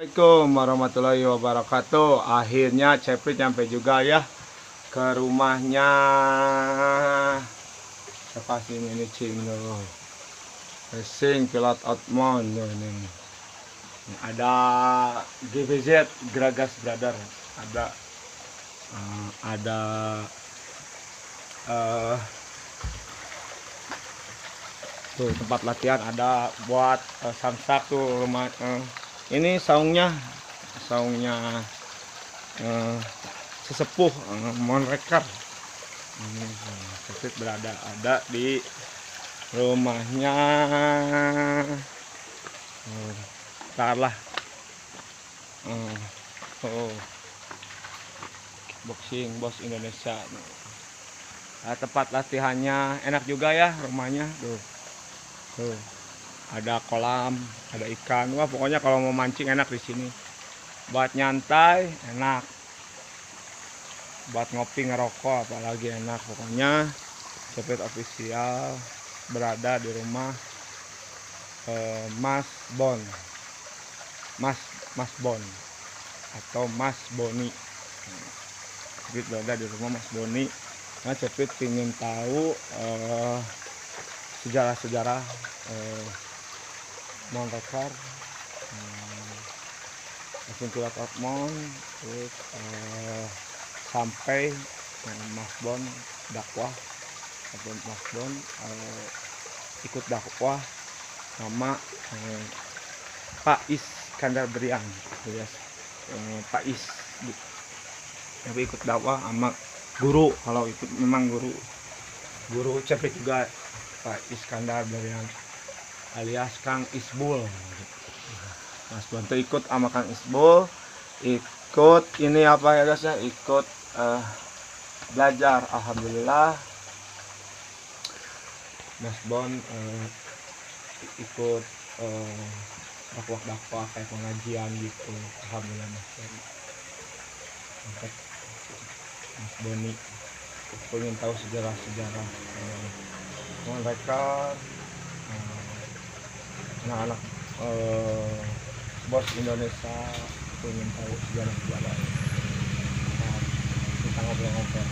Assalamualaikum warahmatullahi wabarakatuh. Akhirnya Ceprit nyampe juga ya ke rumahnya. Siapa sih ini Cing loh. Racing Pilot Outmount ini. Ada GBZ Gragas Brother. Ada eh, tuh tempat latihan ada buat samsak tuh rumah. Ini saungnya sesepuh Monreker. Ini Ceprit ada di rumahnya. Ntar lah. Boxing Bos Indonesia. Tempat latihannya enak juga ya rumahnya tuh. Ada kolam, ada ikan. Wah, pokoknya kalau mau mancing enak di sini. Buat nyantai enak. Buat ngopi ngerokok apalagi enak. Pokoknya Ceprit official berada di rumah Mas Bon. Mas Bon atau Mas Boni. Ceprit berada di rumah Mas Boni. Nah, Ceprit ingin tahu sejarah-sejarah Monreker, Racing Pilot Outmount, terus sampai Mas Bon dakwah atau Mas Bon ikut dakwah sama Pak Iskandar Beriang, alias Pak Is. Tapi ikut dakwah sama guru, kalau ikut memang guru Ceprit juga Pak Iskandar Beriang alias Kang Isbul. Mas Bon tuh ikut sama Kang Isbul, ikut ini apa ya guys ya, ikut belajar. Alhamdulillah Mas Bon ikut dakwah kayak pengajian gitu. Alhamdulillah Mas Bon. Mas Boni pengen tahu sejarah-sejarah Monreker, anak-anak Bos Indonesia, pengen tahu sejarah-sejarah. Kita ngobrol-ngobrol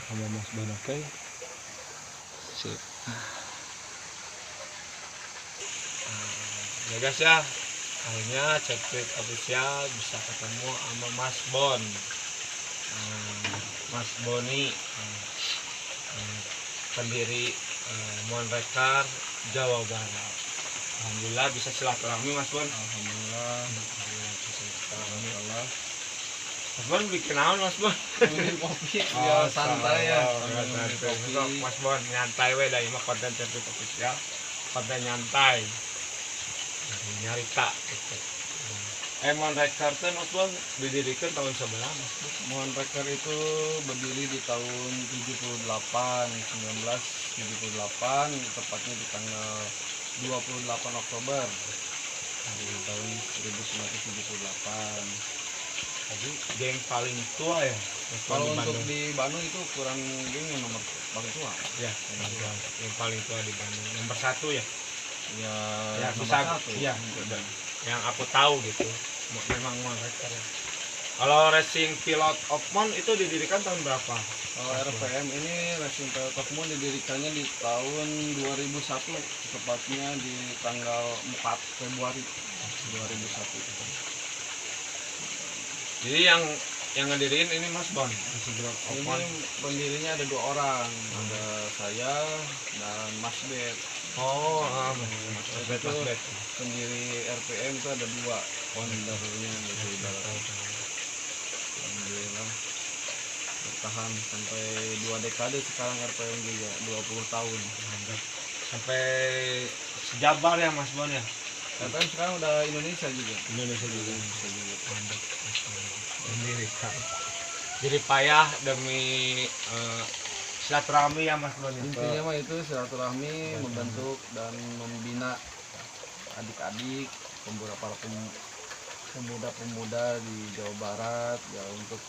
sama Mas Bon, oke? Sip. Ya guys ya, akhirnya Ceprit official bisa ketemu sama Mas Bon, Mas Boni, pendiri Monreker Jawa Barat. Alhamdulillah bisa silaturahmi Mas Bon. Alhamdulillah bisa silaturahmi. Allah. Mas Bon bikin apa Mas Bon? Minum kopi ya santai ya. Mas Bon nyantai we dari mah konten Ceprit official. Konten nyantai. Nyarita gitu. Monreker teh Mas Bon didirikan tahun seberapa Mas Bon? Monreker itu berdiri di tahun 1978, tepatnya di tanggal 28 Oktober di tahun 1978. Jadi geng paling tua ya Mas Bon. Kalau di untuk Bandung. di Bandung itu kurang geng yang nomor paling tua. Ya, yang paling tua di Bandung. Nomor satu ya. Ya, Ya nomor bisa. satu. Iya. Yang aku tahu gitu. Memang Monreker. Kalau Racing Pilot Outmount itu didirikan tahun berapa? Kalau RPM ini Racing Pilot Outmount didirikannya di tahun 2001, tepatnya di tanggal 4 Februari 2001. Jadi yang ngediriin ini Mas Bon. Racing Pilot Outmount. Ini pendirinya ada 2 orang, ada saya dan Mas Bet. Oh, Mas Bet itu pendiri RPM itu ada 2 foundernya gitu ibaratnya. Alhamdulillah bertahan sampai 2 dekade sekarang RPM juga 20 tahun. Sampai sejabar ya Mas Bon ya. RPM sekarang udah Indonesia juga. Indonesia juga. Mendirikan. Jadi payah demi silaturahmi ya Mas Bon. Intinya mah itu silaturahmi, membentuk dan membina adik-adik para pemuda-pemuda di Jawa Barat ya, untuk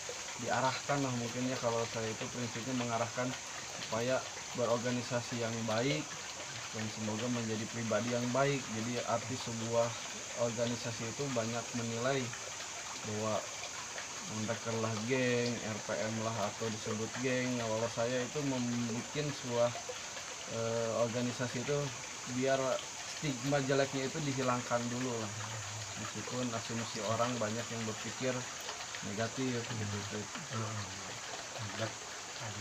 diarahkan lah mungkin ya. Kalau saya itu prinsipnya mengarahkan supaya berorganisasi yang baik dan semoga menjadi pribadi yang baik. Jadi arti sebuah organisasi itu banyak menilai bahwa mereka lah geng, RPM lah atau disebut geng. Nah, kalau saya itu membuat sebuah organisasi itu biar stigma jeleknya itu dihilangkan dulu lah. Meskipun asumsi orang banyak yang berpikir negatif gitu.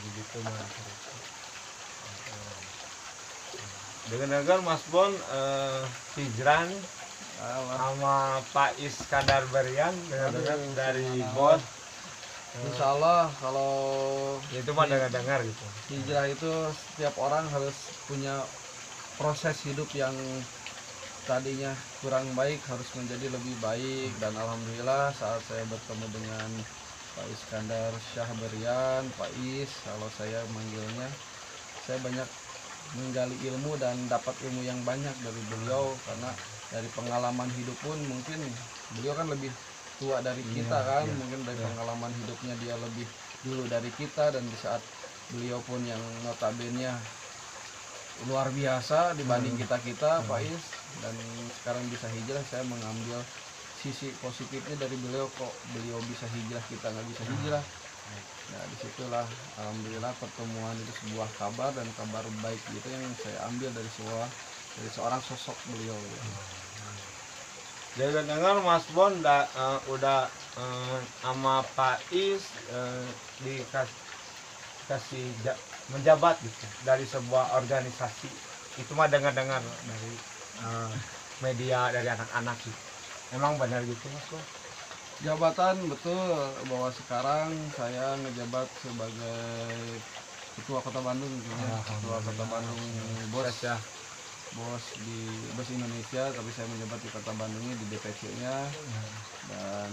Gitu mah. Dengar Mas Bon hijrah nih sama Pak Iskandar Berian dengar dari bos. Insya Allah kalau Itu mah dengar gitu. hijrah itu setiap orang harus punya proses hidup yang tadinya kurang baik harus menjadi lebih baik, dan alhamdulillah saat saya bertemu dengan Pak Iskandar Syah Berian, Pak Is kalau saya manggilnya, saya banyak menggali ilmu dan dapat ilmu yang banyak dari beliau, karena dari pengalaman hidup pun mungkin beliau kan lebih tua dari kita kan, mungkin dari pengalaman hidupnya dia lebih dulu dari kita, dan di saat beliau pun yang notabene luar biasa dibanding kita Pak Is, dan sekarang bisa hijrah, saya mengambil sisi positifnya dari beliau, kok beliau bisa hijrah kita nggak bisa hijrah. Nah disitulah alhamdulillah pertemuan itu sebuah kabar, dan kabar baik itu yang saya ambil dari seorang sosok beliau ya. Jadi dengar Mas Bon udah sama Pak Is dikasih menjabat gitu dari sebuah organisasi. Itu mah dengar dari media, dari anak-anak gitu. Emang benar gitu Mas Bon? Jabatan betul, bahwa sekarang saya ngejabat sebagai ketua Kota Bandung gitu ya. Ketua Kota Bandung bos ya. Bos Indonesia, tapi saya menjabat di Kota Bandungnya di DPC-nya. Dan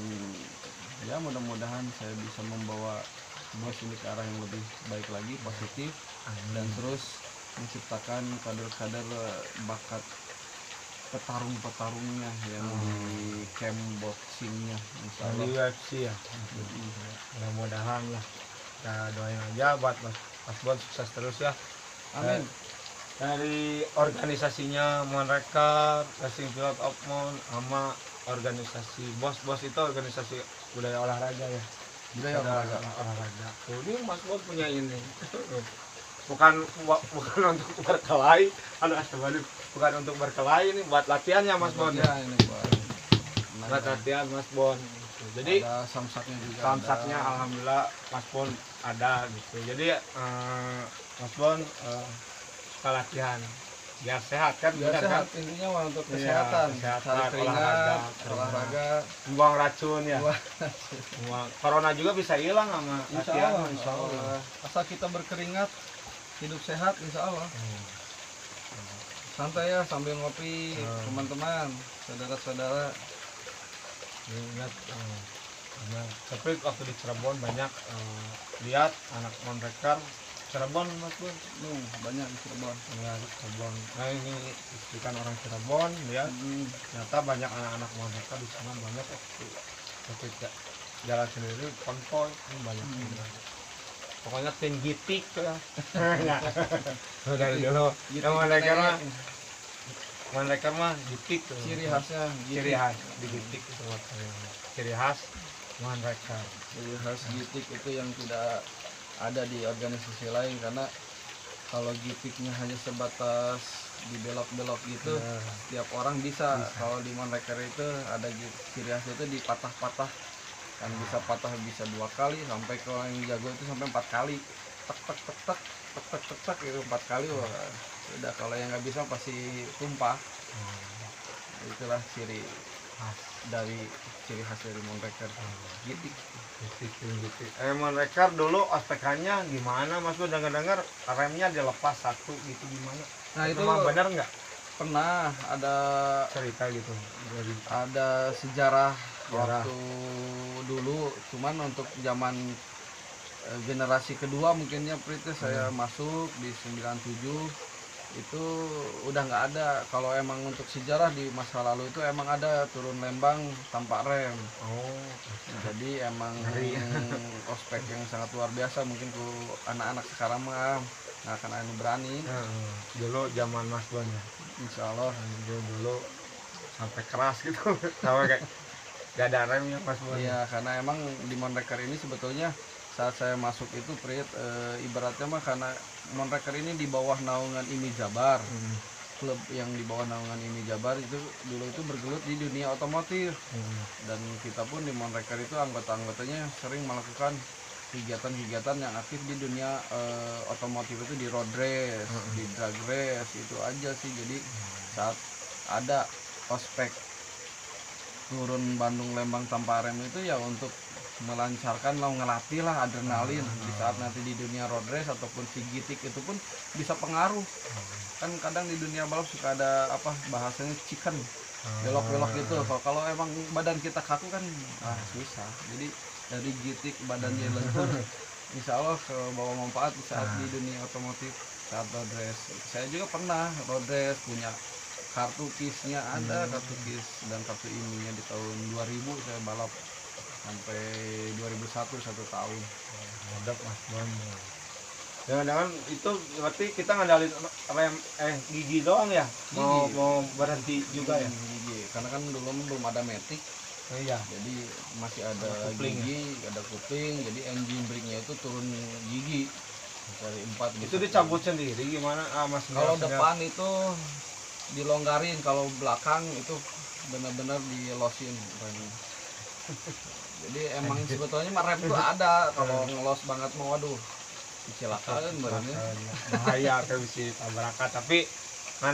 ya mudah-mudahan saya bisa membawa bos ini ke arah yang lebih baik lagi, positif, dan terus menciptakan kader-kader bakat petarung-petarungnya yang di camp boxingnya, insya Di Allah. UFC ya. Mudah-mudahan lah. Kita doain aja buat Mas Bon sukses terus ya. Amin. Dari organisasinya mereka Racing Pilot of Mon sama organisasi bos itu organisasi budaya olahraga ya. Budaya olahraga. Oh, ini Mas Bon punya ini. bukan untuk berkelahi, bukan untuk berkelahi, ini buat latihannya Mas Bon. Ya, ini Buat latihan Mas Bon. Jadi ada samsaknya juga. samsaknya alhamdulillah Mas Bon ada gitu. Jadi Mas Bon suka latihan biar sehat kan, Biar benar sehat, kan? intinya mah untuk Iya, kesehatan, kesehatan, cari keringat, olahraga. olahraga. Buang racun ya. Wah, Corona juga bisa hilang sama insya latihan. Allah, insya Allah. Asal kita berkeringat, hidup sehat, insya Allah. Santai ya sambil ngopi, teman-teman, saudara-saudara. Ingat, tapi waktu di Cirebon banyak lihat anak monreker Cirebon Mas Bon. Banyak di Cirebon. Ya, di Cirebon. Nah ini istrikan orang Cirebon ya. Ternyata banyak anak-anak monreker di sana banyak waktu jalan sendiri konvoy ini banyak. Pokoknya tim gitik ya. Dari dulu. Yang monreker mah gitik. Ciri khasnya, Ciri khas di gitik itu ciri khas monreker. ciri khas gitik itu yang tidak ada di organisasi lain, karena kalau gitiknya hanya sebatas di belok-belok gitu, setiap orang bisa. Kalau di monreker itu ada ciri khas itu dipatah-patah, kan bisa patah bisa 2 kali, sampai kalau yang jago itu sampai 4 kali, tek tek tek tek tek tek tek tek itu 4 kali. Wah udah, kalau yang nggak bisa pasti tumpah. Itulah ciri khas dari monreker, gitik. Monreker dulu ospekannya gimana Mas? Gue dengar remnya dilepas satu gitu gimana? Nah itu benar nggak? pernah ada Cerita gitu. ada sejarah waktu dulu, cuman untuk zaman generasi kedua mungkinnya Prita saya masuk di 97 itu udah nggak ada. Kalau emang untuk sejarah di masa lalu itu emang ada turun lembang tanpa rem. Jadi emang ospek yang sangat luar biasa, mungkin ke anak-anak sekarang mah nggak akan ada yang berani. Dulu zaman Mas Bon ya. Insya Allah dulu sampai keras gitu sampai kayak gak ada remnya Mas Bon. Iya, karena emang di Monreker ini sebetulnya saat saya masuk itu Prit, ibaratnya mah karena Monreker ini di bawah naungan IMI Jabar. Klub yang di bawah naungan IMI Jabar itu dulu itu bergelut di dunia otomotif. Dan kita pun di Monreker itu anggota-anggotanya sering melakukan kegiatan-kegiatan yang aktif di dunia otomotif itu di road race, di drag race itu aja sih. Jadi saat ada ospek turun Bandung Lembang tanpa rem itu ya untuk melancarkan lah, ngelatih lah adrenalin di saat nanti di dunia road race ataupun gitik itu pun bisa pengaruh. Kan kadang di dunia balap suka ada apa bahasanya chicken, belok-belok gitu. Kalau emang badan kita kaku kan susah. Jadi dari gitik badannya lentur, insya Allah ke bawa manfaat di saat di dunia otomotif saat road race. Saya juga pernah road race, punya kartu kisnya ada, kartu kis dan kartu ininya di tahun 2000 saya balap sampai 2001 1 tahun. Ada Mas Bon. Jangan-jangan itu berarti kita ngandalin rem gigi doang ya? Mau Gigi. mau berhenti juga ya? Gigi. Karena kan dulu belum ada matic, Iya. jadi masih ada Kupling gigi, ada kupling, jadi engine brake-nya itu turun gigi dari 4 Itu dicabut sendiri gimana Mas? Kalau depan itu dilonggarin, kalau belakang itu benar-benar dilosin remnya. Jadi emang sebetulnya mah rem itu ada, kalau ngelos banget mau waduh kecelakaan benernya. Bahaya kayak bisa tabrakan, tapi kan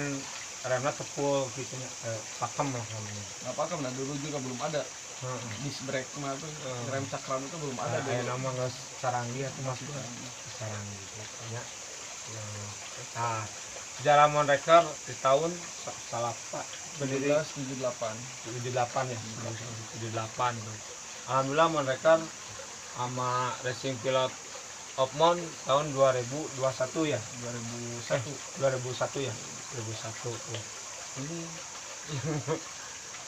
remnya tepul gitu ya, pakem lah namanya. Nggak apa-apa, nah dulu juga belum ada disc brake mah tuh, rem cakram itu belum ada Kayak dulu. nama nggak saranggi atau Mas Bon? Saranggi pokoknya. Nah, sejarah Monreker di tahun salah Pak berdiri 1778. 78 ya, 78 tuh. Alhamdulillah Monreker sama Racing Pilot of Mon tahun 2021 ya, 2001 ya, 2001 tuh. Ini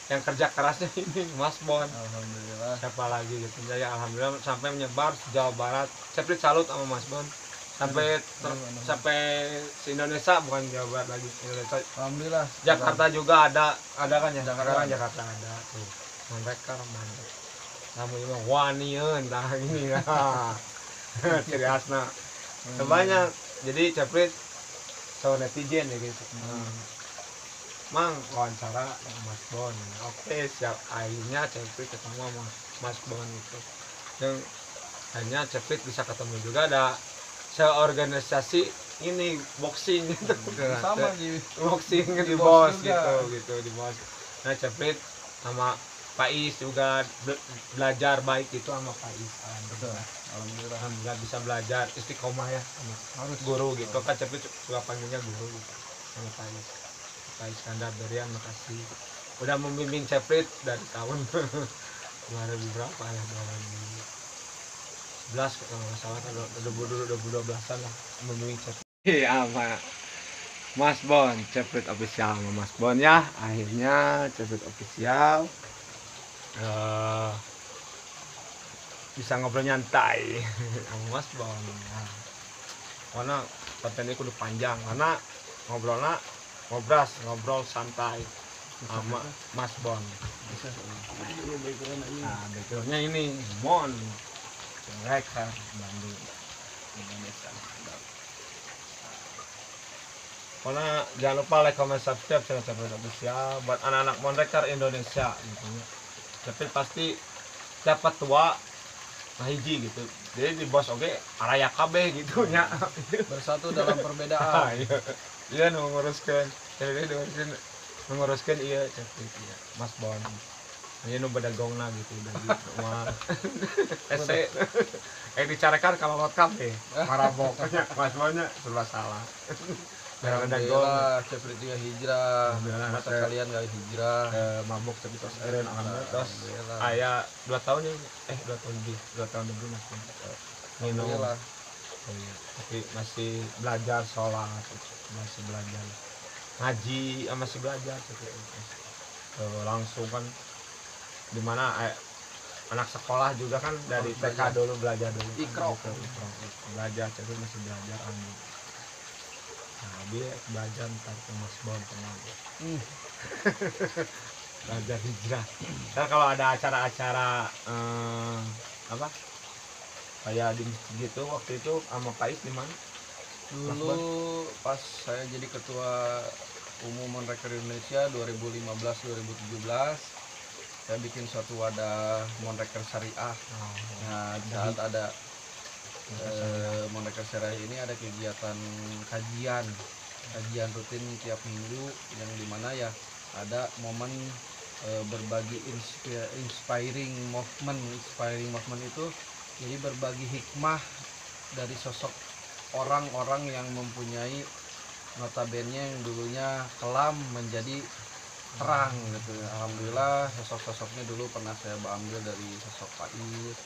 yang kerja kerasnya ini Mas Bon. Alhamdulillah. Siapa lagi gitu ya, alhamdulillah sampai menyebar Jawa Barat. Saya salut sama Mas Bon. Sampai se-Indonesia, bukan Jawa Barat lagi, Indonesia. Alhamdulillah. Jakarta juga ada kan ya? Jakarta. Jakarta ada tuh. Monreker mantap. Kamu ini wanian dah ini ya. Ciri khasna. Sebanyak jadi ceprit so netizen ya gitu. Mang wawancara sama Mas Bon. Oke, siap. Akhirnya ceprit ketemu sama Mas Bon itu. Dan hanya ceprit bisa ketemu juga ada seorganisasi ini boxing gitu. Sama di Boxing Di di bos bos juga. gitu di bos. Nah ceprit sama Pak Is juga belajar baik itu sama Pak Is. Betul. Alhamdulillah. Alhamdulillah bisa belajar istiqomah ya sama Harus guru gitu kan, ceprit suka panggilnya guru gitu sama Pak Is. Pak Iskandar Berian, makasih udah membimbing ceprit dari tahun 2000 berapa ya, 2011 kalau nggak salah, 2012an lah membimbing ceprit. Iya sama Mas Bon, Ceprit Official sama Mas Bon ya. Akhirnya Ceprit Official Bisa ngobrol nyantai sama Mas Bon. Nah, karena konten ini kudu panjang karena ngobrol santai sama Mas Bon. Nah, backgroundnya ini Mon Monreker Bandung Indonesia. Karena jangan lupa like, comment, subscribe channel Ceprit Official buat anak-anak Monreker Indonesia gitu ya. Ceprit pasti dapat tua nah hiji gitu, jadi di bos oke araya kabeh gitu nya. Bersatu dalam perbedaan. Iya menguruskan iya Ceprit iya Mas Bon ini nu bedagongna gitu dari mah ese dicarakan kalau lot kabeh maraboknya Mas Bonnya serba salah. Alhamdulillah, Ceprit juga hijrah. Alhamdulillah, Masa saya- kalian gak hijrah? Mabuk tapi terus eren alhamdulillah terus Alhamdulillah. ayah 2 tahun ya 2 tahun lebih Mas Bon minum. Alhamdulillah. Oh iya, tapi masih belajar sholat, masih belajar ngaji, masih belajar langsung kan dimana anak sekolah juga kan dari Harus TK dulu belajar dulu kan, Ikro. gitu, belajar tapi masih belajar nah dia belajar ntar ke Mas Bon tenang belajar hijrah. Ntar kalau ada acara-acara apa kayak di masjid gitu waktu itu sama Pais di mana? Dulu pas saya jadi ketua umum Monreker Indonesia 2015-2017, saya bikin suatu wadah Monreker Syariah. Nah, saat ada Monreker Syariah ini ada kegiatan kajian rutin tiap minggu yang dimana ya ada momen berbagi inspiring movement itu jadi berbagi hikmah dari sosok orang-orang yang mempunyai notabene yang dulunya kelam menjadi terang gitu. Alhamdulillah sosok-sosoknya dulu pernah saya ambil dari sosok Pais.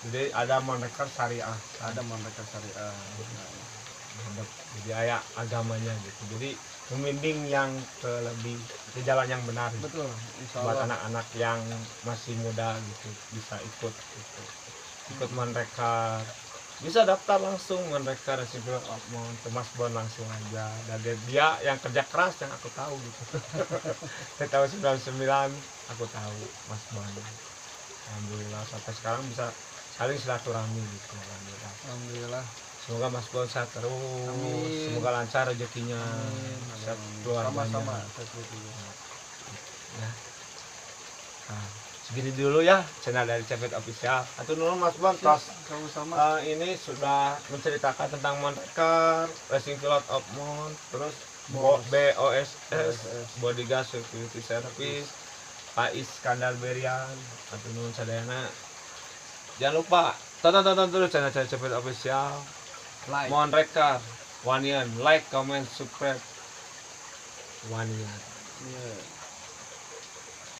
Jadi ada Monreker Syariah, Ada Monreker Syariah. jadi ayah agamanya gitu. Jadi membimbing yang ke jalan yang benar gitu. Betul, insya Buat Allah. anak-anak yang masih muda gitu bisa ikut gitu. Ikut Monreker, bisa daftar langsung Monreker Resipil Opmon ke Mas Bon langsung aja. Dan dia yang kerja keras yang aku tahu gitu. Saya tahun 99 aku tahu Mas Bon. Alhamdulillah sampai sekarang bisa saling silaturahmi gitu. Alhamdulillah. Semoga Mas Bon sehat terus. Amin. Semoga lancar rezekinya. Sehat keluarganya. Sama-sama. Seperti itu. Ya. Nah, segini dulu ya channel dari Cepet Official. Atur nuhun Mas Bon tos Sama-sama. ini sudah menceritakan tentang Monreker, Racing Pilot of Mon, terus BOS. BOSS, Bodyguard Security Service, Pak Iskandar Berian. Atur nuhun sadayana. Jangan lupa tonton terus channel Cepet Official. Like. Monreker, Wanian, like, comment, subscribe, Wanian. Iya.